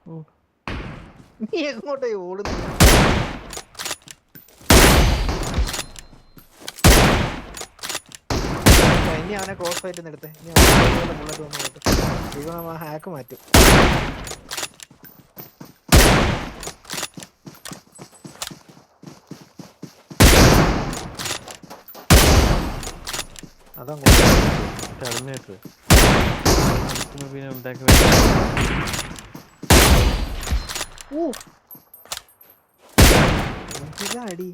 നീ എങ്ങോട്ടേ ഓടുന്നു? ഇനി അവനെ ക്രോസ് ഫൈറ്റ് എടുത്തേ. ഇനി ബുള്ളറ്റ് വന്നു പോയിട്ട് ദൈവം ആ ഹാക്ക് മാറ്റും. അതങ്ങോട്ട് അടി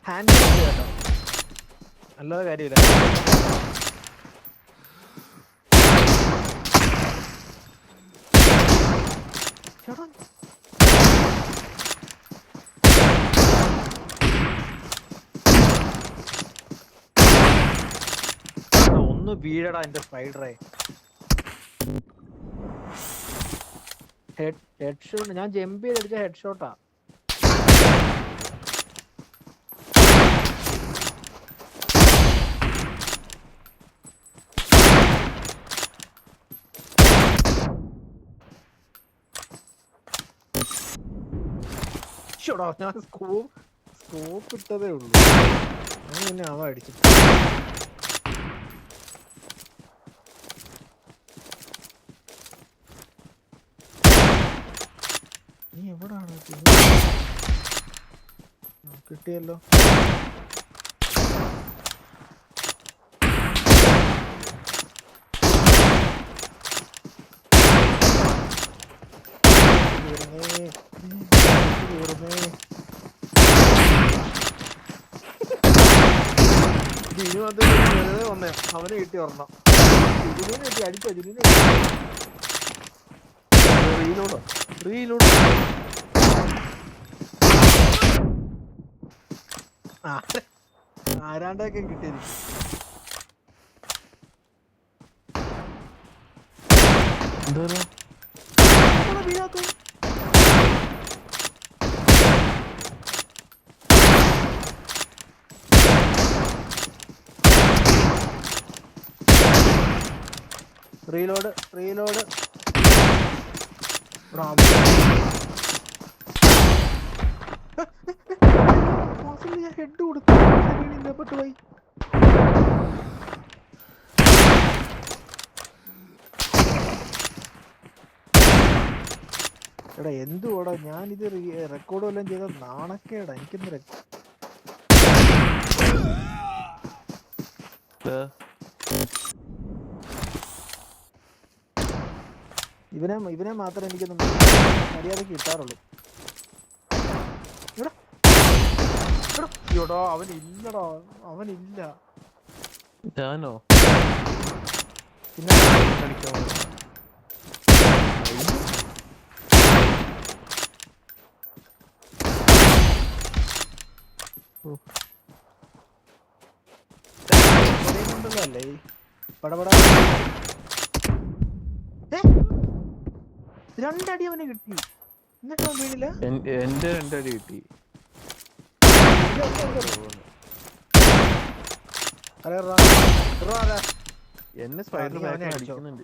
ഹാൻഡ് കേട്ടോ, അല്ലാതെ കാര്യമില്ല. ഒന്ന് വീഴടാ എന്റെ സ്പൈഡറെ. ഹെഡ് ഷോട്ട് ഞാൻ ജമ്പ് ചെയ്തടിച്ച ഹെഡ് ഷോട്ടാ. ഞാൻ സ്കോപ്പ് ഇട്ടതേ ഉള്ളൂ. ഞാൻ പിന്നെ അവ അടിച്ചു. നീ എവിടാണ്? കിട്ടിയല്ലോ. അവനെ കിട്ടി ഒരെണ്ണം. ജുനൂനെ കിട്ടി, അടിച്ചോ ജുനൂനെ. റീലോഡ് ആരാണ്ടൊക്കെ കിട്ടിയിരിക്കും. റീലോഡ് ഞാൻ ഹെഡ് കൊടുത്തു. പോയി എടാ എന്തുവാടാ ഞാനിത് റെക്കോർഡ് വല്ലതും ചെയ്ത നാണക്കേടാ. എനിക്കൊന്ന് ഇവനെ മാത്രമേ എനിക്കൊന്നും മര്യാദക്ക് കിട്ടാറുള്ളൂ. എടാ അവനില്ലടാ, അവനില്ല. ഞാനോ പിന്നെ കളിക്കാൻ അല്ലേ പടപട. രണ്ടടി അവനെ കിട്ടി, എന്നിട്ട് അവൻ വീണില്ല. എന്റെ രണ്ടടി കിട്ടി. എന്നെ സ്പൈഡർ അടിക്കുന്നുണ്ട്.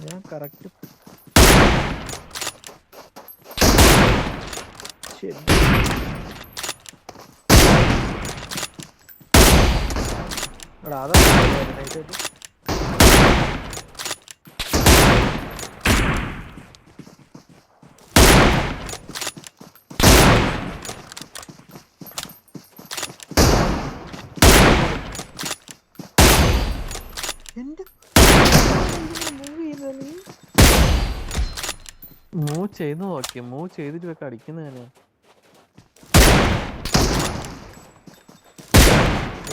ഞാൻ കറക്റ്റ് ശരി. എടാ അതാ നൈസായിട്ട് എന്റെ മൂവ് ചെയ്ത് നോക്കി. മൂവ് ചെയ്തിട്ട് വെക്ക അടിക്കുന്നതിന്.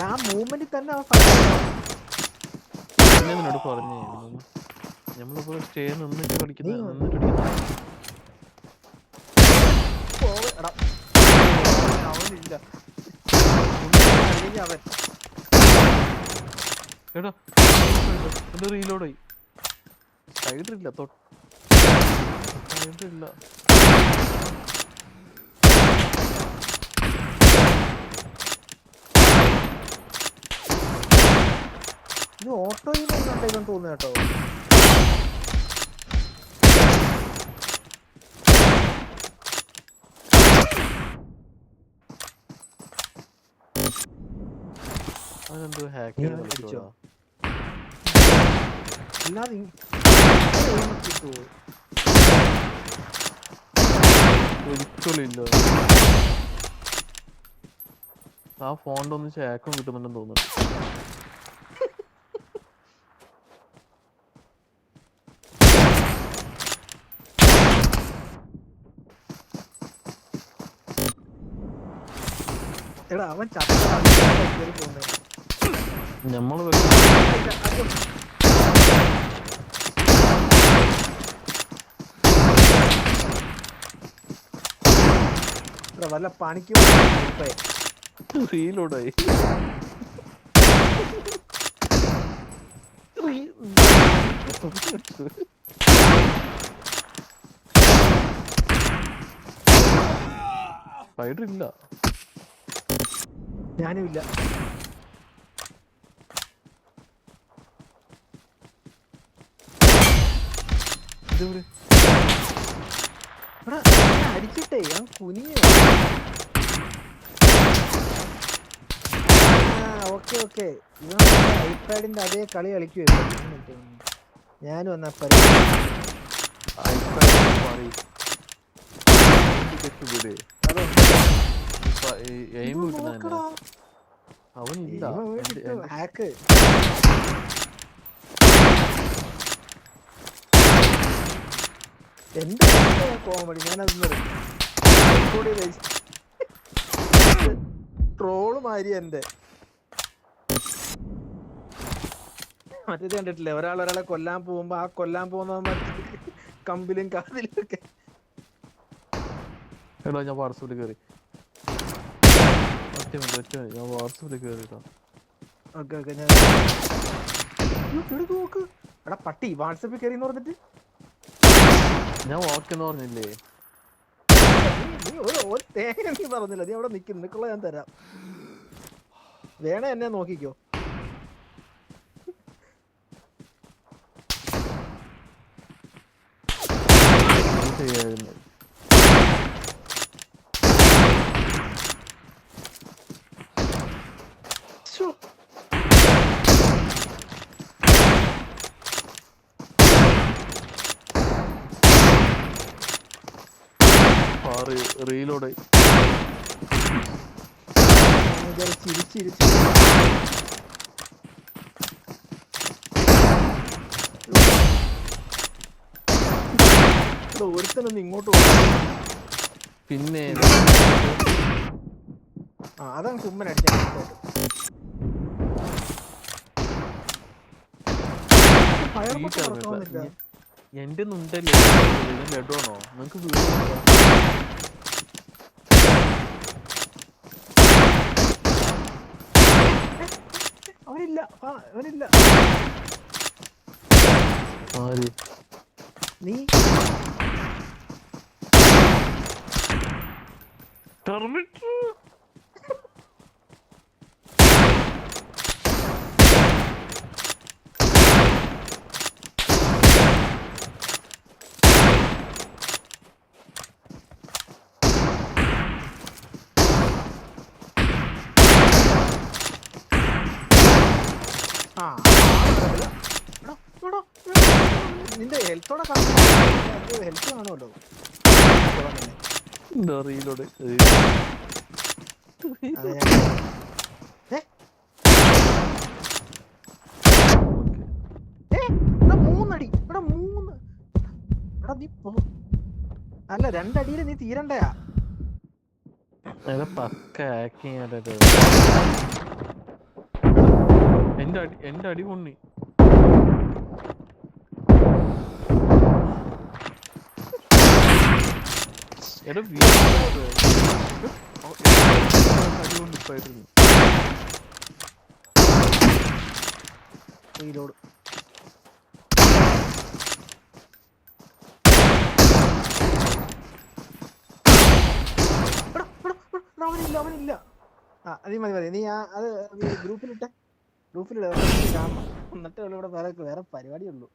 ആ മൂവ്മെന്റിൽ തന്നെ എന്നോട് പറഞ്ഞു നമ്മളിപ്പോ സ്റ്റേ നിന്നിട്ട് കളിക്കുന്ന. അവനില്ല അവൻ. എടാ റീലോഡായി. സ്പൈഡർ ഇല്ല. ഇല്ല. ഇത് ഓട്ടോയിൽ കണ്ടേക്കാൻ തോന്നുന്നു കേട്ടോ. അതെന്തോ ഹാക്ക് അടിച്ചോ അല്ലാതെ ഒരിക്കലില്ല. ആ ഫോണിന്റെ ഒന്ന് ഷാക്കും കിട്ടുന്നുണ്ടെന്ന് തോന്നുന്നു. എടാ അവൻ നമ്മള് വല്ല പണിക്ക് റീലോടായി. സ്പൈഡർ ഇല്ല. ഞാനും ഇല്ല. അടിച്ചിട്ടേ ഞാൻ കുനിഞ്ഞ. ഓക്കെ ഓക്കെ, ഇവൻ ഐപാഡിന്റെ അതേ കളി കളിക്കുവായിരുന്നു. ഞാനും എന്നാ അവനില്ല. ഹാക്ക് എന്റെ കോമഡി ഞാനത് ട്രോള് മാതിരി എന്റെ മറ്റേത് കണ്ടിട്ടില്ലേ, ഒരാളെ കൊല്ലാൻ പോകുമ്പോ ആ കൊല്ലാൻ പോകുന്ന കമ്പിലും കാതിലും ഒക്കെ. എടാ ഞാൻ വാട്സാപ്പിൽ കയറി. ഞാൻ വാട്സാപ്പിൽ കയറിട്ടോ. ഓക്കെ ഓക്കെ, ഞാൻ നോക്ക്. എടാ പട്ടി വാട്സാപ്പിൽ കയറി എന്ന് പറഞ്ഞിട്ട് ഞാൻ വാക്കെന്ന് പറഞ്ഞില്ലേ? നീ ഒരു തേങ്ങ നീ പറഞ്ഞില്ല. നീ അവിടെ നിൽക്കുന്നു, നിക്കുള്ള ഞാൻ തരാം. വേണേ എന്നെ നോക്കിക്കോ. റീലോടെ ചിരിച്ചിരിച്ച് ഒരുത്തനൊന്ന് ഇങ്ങോട്ട് പിന്നെ അതാണ് കുമ്മൻ അടിച്ച. എന്റെ ഉണ്ടല്ലേ ലഡുവാണോ നിങ്ങക്ക്? അവനില്ല അവനില്ല. നീ നിന്റെ ഹെൽത്തോടെ ഹെൽത്ത് കാണുമല്ലോ. റീലോടെ മൂന്നടി. എടാ 3. എടാ നീ അല്ല 2 അടിയിൽ നീ തീരണ്ടയാ. പക്ക ആക്ടിങ്. എന്റെ അടി കൊണ്ണി. എടാ അടി കൊണ്ടിപ്പായിരുന്നു. റീലോഡ് അവനില്ല. ആ നീ മതി നീ അത് ഗ്രൂപ്പിലിട്ടെ. ഗ്രൂപ്പിലിട കാണണം. എന്നിട്ടേ ഉള്ളൂ ഇവിടെ വേറെ പരിപാടിയുള്ളൂ.